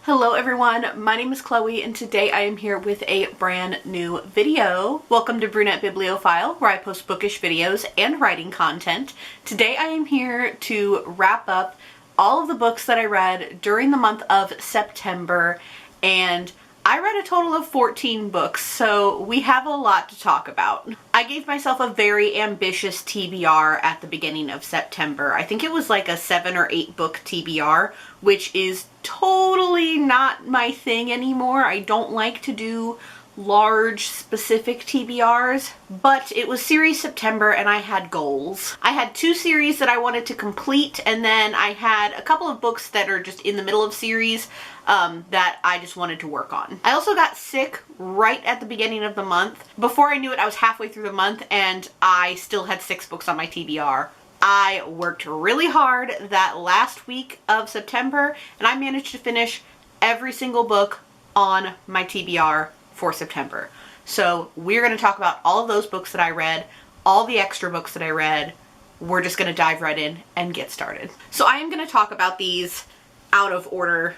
Hello everyone, my name is Chloe and today I am here with a brand new video. Welcome to Brunette Bibliophile, where I post bookish videos and writing content. Today I am here to wrap up all of the books that I read during the month of September, and I read a total of 14 books, so we have a lot to talk about. I gave myself a very ambitious TBR at the beginning of September. I think it was like a 7 or 8 book TBR, which is totally not my thing anymore. I don't like to do large specific TBRs, but it was series September and I had goals. I had 2 series that I wanted to complete, and then I had a couple of books that are just in the middle of series that I just wanted to work on. I also got sick right at the beginning of the month. Before I knew it, I was halfway through the month and I still had 6 books on my TBR. I worked really hard that last week of September and I managed to finish every single book on my TBR for September. So we're going to talk about all of those books that I read, all the extra books that I read. We're just going to dive right in and get started. So I am going to talk about these out of order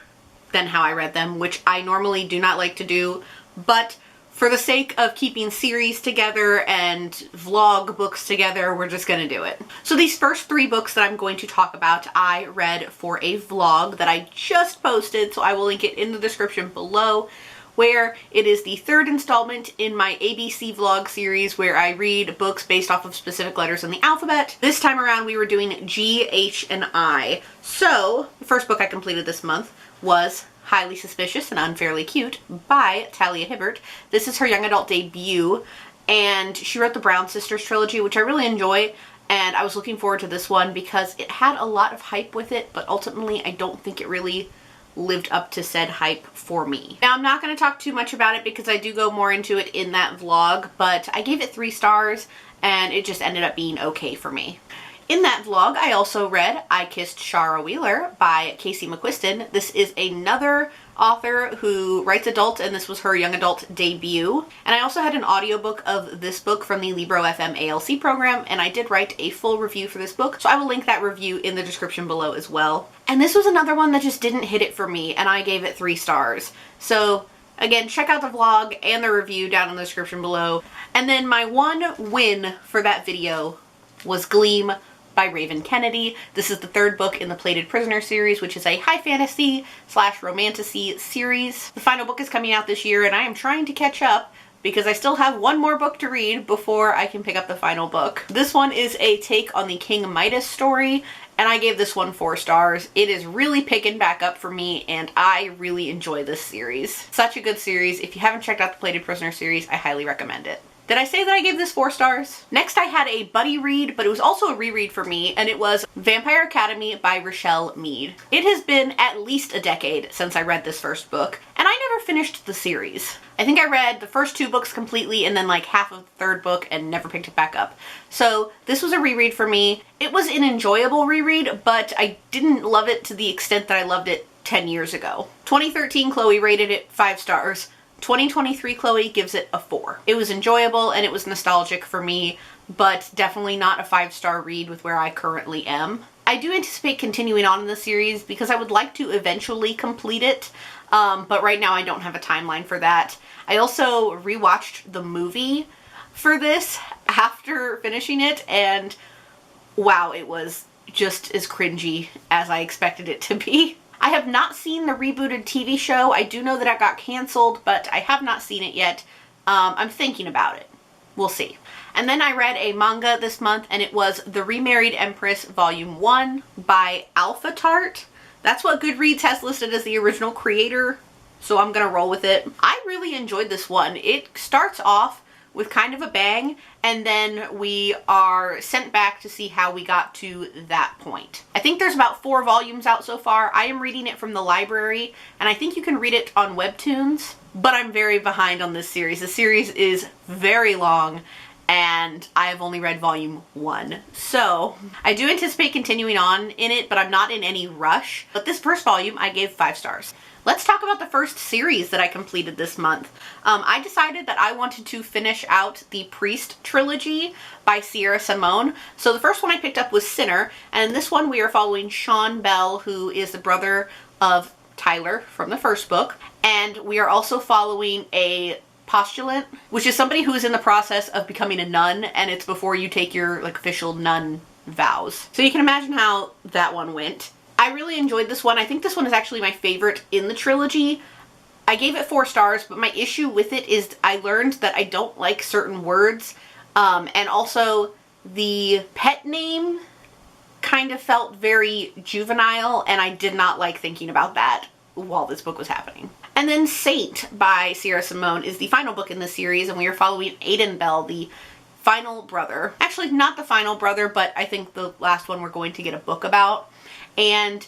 than how I read them, which I normally do not like to do, but for the sake of keeping series together and vlog books together, we're just gonna do it. So these first 3 books that I'm going to talk about, I read for a vlog that I just posted, so I will link it in the description below, where it is the 3rd installment in my ABC vlog series where I read books based off of specific letters in the alphabet. This time around we were doing G, H, and I. So the first book I completed this month was Highly Suspicious and Unfairly Cute by Talia Hibbert. This is her young adult debut, and she wrote the Brown Sisters trilogy, which I really enjoy, and I was looking forward to this one because it had a lot of hype with it, but ultimately I don't think it really lived up to said hype for me. Now I'm not going to talk too much about it because I do go more into it in that vlog, but I gave it 3 stars and it just ended up being okay for me. In that vlog, I also read I Kissed Shara Wheeler by Casey McQuiston. This is another author who writes adult, and this was her young adult debut. And I also had an audiobook of this book from the Libro FM ALC program, and I did write a full review for this book, so I will link that review in the description below as well. And this was another one that just didn't hit it for me, and I gave it 3 stars. So again, check out the vlog and the review down in the description below. And then my one win for that video was Gleam by Raven Kennedy. This is the 3rd book in the Plated Prisoner series, which is a high fantasy / romantasy series. The final book is coming out this year, and I am trying to catch up because I still have 1 more book to read before I can pick up the final book. This one is a take on the King Midas story, and I gave this one 4 stars. It is really picking back up for me, and I really enjoy this series. Such a good series. If you haven't checked out the Plated Prisoner series, I highly recommend it. Did I say that I gave this 4 stars? Next I had a buddy read, but it was also a reread for me, and it was Vampire Academy by Rochelle Mead. It has been at least a decade since I read this first book, and I never finished the series. I think I read the first 2 books completely and then like half of the 3rd book and never picked it back up. So this was a reread for me. It was an enjoyable reread, but I didn't love it to the extent that I loved it 10 years ago. 2013 Chloe rated it 5 stars. 2023 Chloe gives it a 4. It was enjoyable and it was nostalgic for me, but definitely not a 5-star read with where I currently am. I do anticipate continuing on in the series because I would like to eventually complete it, but right now I don't have a timeline for that. I also rewatched the movie for this after finishing it, and wow, it was just as cringy as I expected it to be. I have not seen the rebooted TV show. I do know that it got canceled, but I have not seen it yet. I'm thinking about it. We'll see. And then I read a manga this month, and it was The Remarried Empress Volume 1 by Alpha Tart. That's what Goodreads has listed as the original creator, so I'm gonna roll with it. I really enjoyed this one. It starts off with kind of a bang, and then we are sent back to see how we got to that point. I think there's about 4 volumes out so far. I am reading it from the library, and I think you can read it on Webtoons, but I'm very behind on this series. The series is very long, and I have only read volume 1. So I do anticipate continuing on in it, but I'm not in any rush. But this first volume I gave 5 stars. Let's talk about the first series that I completed this month. I decided that I wanted to finish out the Priest Trilogy by Simone. So the first one I picked up was Sinner, and in this one we are following Sean Bell, who is the brother of Tyler from the first book. And we are also following a postulant, which is somebody who is in the process of becoming a nun, and it's before you take your like official nun vows. So you can imagine how that one went. I really enjoyed this one. I think this one is actually my favorite in the trilogy. I gave it 4 stars, but my issue with it is I learned that I don't like certain words, and also the pet name kind of felt very juvenile, and I did not like thinking about that while this book was happening. And then Saint by Sierra Simone is the final book in the series, and we are following Aiden Bell, the final brother. Actually, not the final brother, but I think the last one we're going to get a book about. And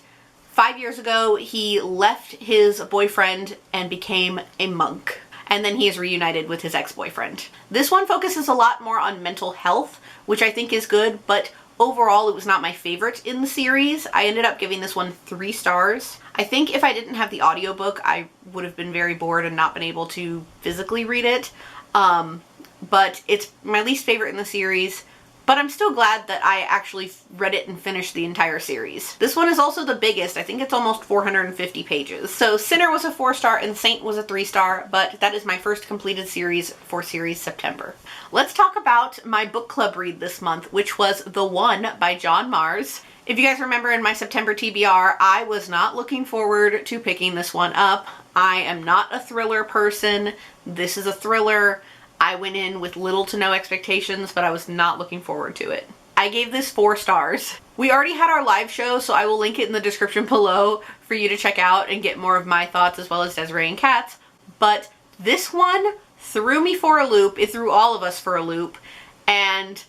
5 years ago, he left his boyfriend and became a monk. And then he is reunited with his ex-boyfriend. This one focuses a lot more on mental health, which I think is good, but overall it was not my favorite in the series. I ended up giving this one 3 stars. I think if I didn't have the audiobook, I would have been very bored and not been able to physically read it. But it's my least favorite in the series. But I'm still glad that I actually read it and finished the entire series. This one is also the biggest. I think it's almost 450 pages. So Sinner was a 4-star and Saint was a 3-star, but that is my first completed series for series September. Let's talk about my book club read this month, which was The One by John Mars. If you guys remember in my September TBR, I was not looking forward to picking this one up. I am not a thriller person. This is a thriller. I went in with little to no expectations, but I was not looking forward to it. I gave this 4 stars. We already had our live show, so I will link it in the description below for you to check out and get more of my thoughts as well as Desiree and Kat's. But this one threw me for a loop. It threw all of us for a loop. And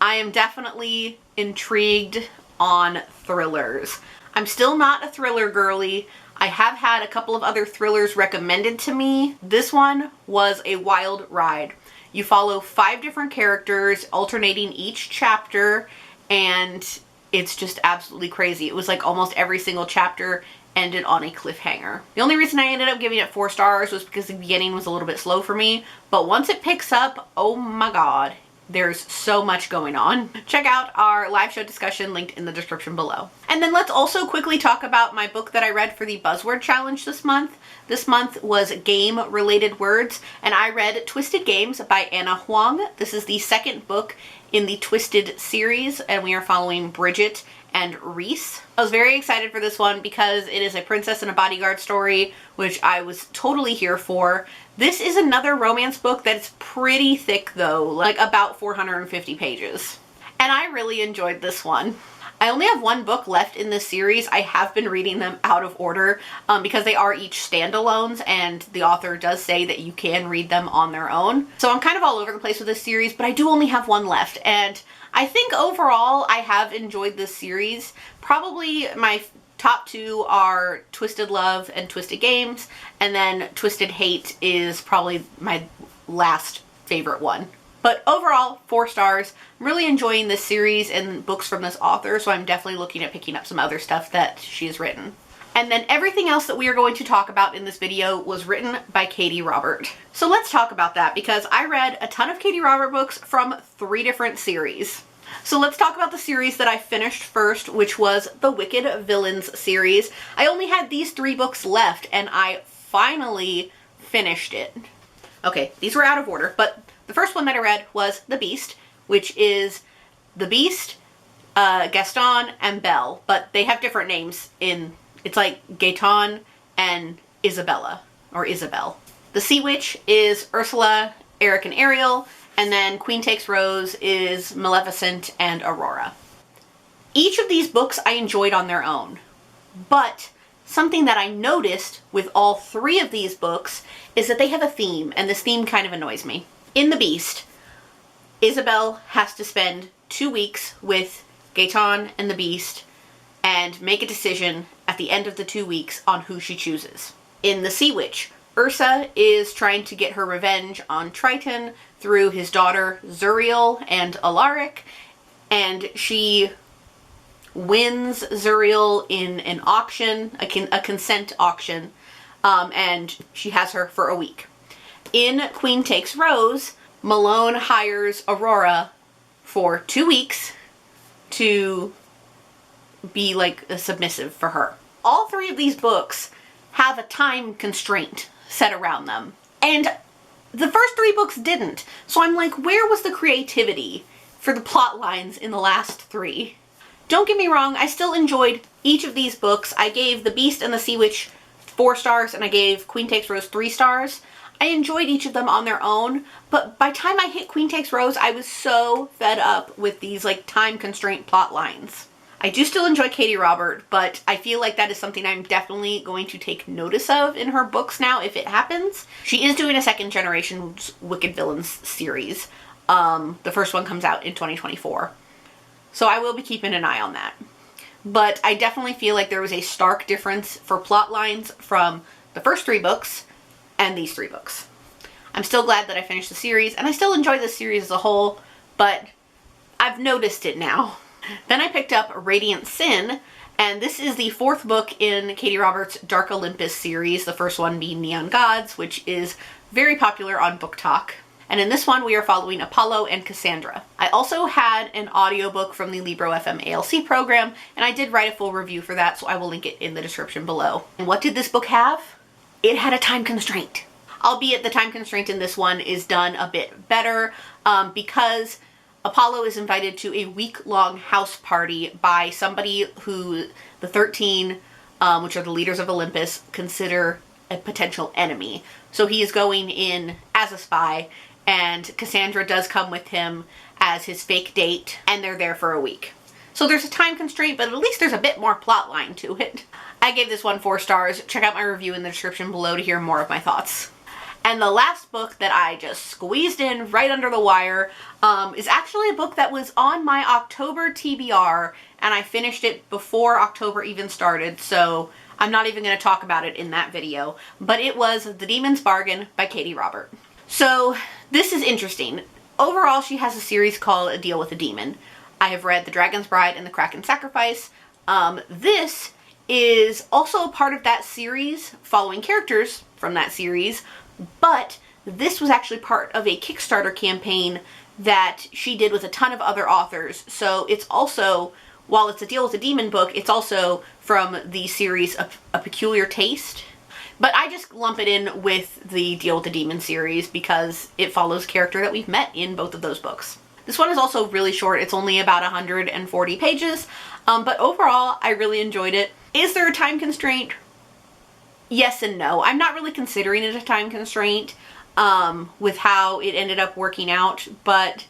I am definitely intrigued on thrillers. I'm still not a thriller girly. I have had a couple of other thrillers recommended to me. This one was a wild ride. You follow 5 different characters alternating each chapter, and it's just absolutely crazy. It was like almost every single chapter ended on a cliffhanger. The only reason I ended up giving it 4 stars was because the beginning was a little bit slow for me, but once it picks up, oh my god, there's so much going on. Check out our live show discussion linked in the description below. And then let's also quickly talk about my book that I read for the Buzzword Challenge this month. This month was game-related words, and I read Twisted Games by Anna Huang. This is the 2nd book in the Twisted series, and we are following Bridget and Reese. I was very excited for this one because it is a princess and a bodyguard story, which I was totally here for. This is another romance book that's pretty thick though, like about 450 pages. And I really enjoyed this one. I only have 1 book left in this series. I have been reading them out of order because they are each standalones, and the author does say that you can read them on their own. So I'm kind of all over the place with this series, but I do only have 1 left. And I think overall I have enjoyed this series. Probably my top 2 are Twisted Love and Twisted Games, and then Twisted Hate is probably my last favorite one. But overall, 4 stars. I'm really enjoying this series and books from this author, so I'm definitely looking at picking up some other stuff that she has written. And then everything else that we are going to talk about in this video was written by Katie Robert. So let's talk about that, because I read a ton of Katie Robert books from 3 different series. So let's talk about the series that I finished first, which was the Wicked Villains series. I only had these 3 books left, and I finally finished it. Okay, these were out of order, but the first one that I read was The Beast, which is The Beast, Gaston, and Belle, but they have different names it's like Gaetan and Isabella, or Isabel. The Sea Witch is Ursula, Eric, and Ariel, and then Queen Takes Rose is Maleficent and Aurora. Each of these books I enjoyed on their own, but something that I noticed with all 3 of these books is that they have a theme, and this theme kind of annoys me. In The Beast, Isabel has to spend 2 weeks with Gaetan and the Beast and make a decision at the end of the 2 weeks on who she chooses. In The Sea Witch, Ursa is trying to get her revenge on Triton through his daughter Zuriel and Alaric, and she wins Zuriel in an auction, a consent auction, and she has her for a week. In Queen Takes Rose, Malone hires Aurora for 2 weeks to be like a submissive for her. All 3 of these books have a time constraint set around them. And the first 3 books didn't. So I'm like, where was the creativity for the plot lines in the last 3? Don't get me wrong, I still enjoyed each of these books. I gave The Beast and the Sea Witch 4 stars, and I gave Queen Takes Rose 3 stars. I enjoyed each of them on their own, but by the time I hit Queen Takes Rose, I was so fed up with these like time constraint plot lines. I do still enjoy Katie Robert, but I feel like that is something I'm definitely going to take notice of in her books now if it happens. She is doing a second generation's Wicked Villains series. The first one comes out in 2024. So I will be keeping an eye on that. But I definitely feel like there was a stark difference for plot lines from the first 3 books and these 3 books. I'm still glad that I finished the series, and I still enjoy this series as a whole, but I've noticed it now. Then I picked up Radiant Sin, and this is the 4th book in Katie Roberts' Dark Olympus series, the first one being Neon Gods, which is very popular on Book Talk. And in this one, we are following Apollo and Cassandra. I also had an audiobook from the Libro FM ALC program, and I did write a full review for that, so I will link it in the description below. And what did this book have? It had a time constraint. Albeit the time constraint in this one is done a bit better because Apollo is invited to a week-long house party by somebody who the 13, which are the leaders of Olympus, consider a potential enemy. So he is going in as a spy, and Cassandra does come with him as his fake date, and they're there for a week. So there's a time constraint, but at least there's a bit more plot line to it. I gave this one 4 stars. Check out my review in the description below to hear more of my thoughts. And the last book that I just squeezed in right under the wire is actually a book that was on my October TBR, and I finished it before October even started, so I'm not even going to talk about it in that video. But it was The Demon's Bargain by Katie Robert. So this is interesting. Overall, she has a series called A Deal with a Demon. I have read The Dragon's Bride and The Kraken Sacrifice. This is also a part of that series, following characters from that series, but this was actually part of a Kickstarter campaign that she did with a ton of other authors. So it's also, while it's a Deal with a Demon book, it's also from the series A Peculiar Taste. But I just lump it in with the Deal with the Demon series because it follows a character that we've met in both of those books. This one is also really short. It's only about 140 pages, but overall, I really enjoyed it. Is there a time constraint? Yes and no. I'm not really considering it a time constraint with how it ended up working out, but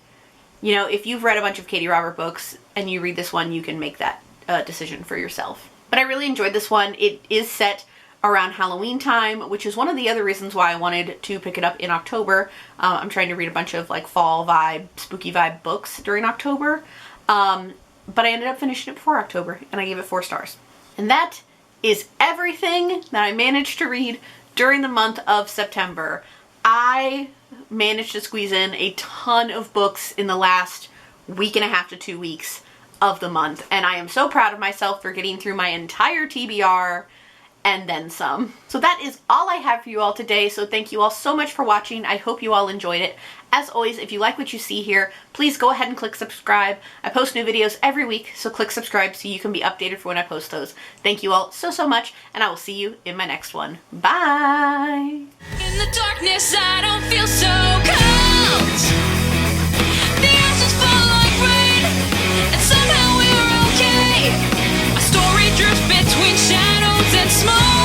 you know, if you've read a bunch of Katie Robert books and you read this one, you can make that decision for yourself. But I really enjoyed this one. It is set around Halloween time, which is one of the other reasons why I wanted to pick it up in October. I'm trying to read a bunch of like fall vibe, spooky vibe books during October, but I ended up finishing it before October, and I gave it 4 stars. And that is everything that I managed to read during the month of September. I managed to squeeze in a ton of books in the last week and a half to 2 weeks of the month, and I am so proud of myself for getting through my entire TBR and then some. So that is all I have for you all today, so thank you all so much for watching. I hope you all enjoyed it. As always, if you like what you see here, please go ahead and click subscribe. I post new videos every week, so click subscribe so you can be updated for when I post those. Thank you all so much, and I will see you in my next one. Bye! In the darkness, I don't feel so cold. The ashes fall like rain, and somehow we're okay. A story drifts between shadows and smoke.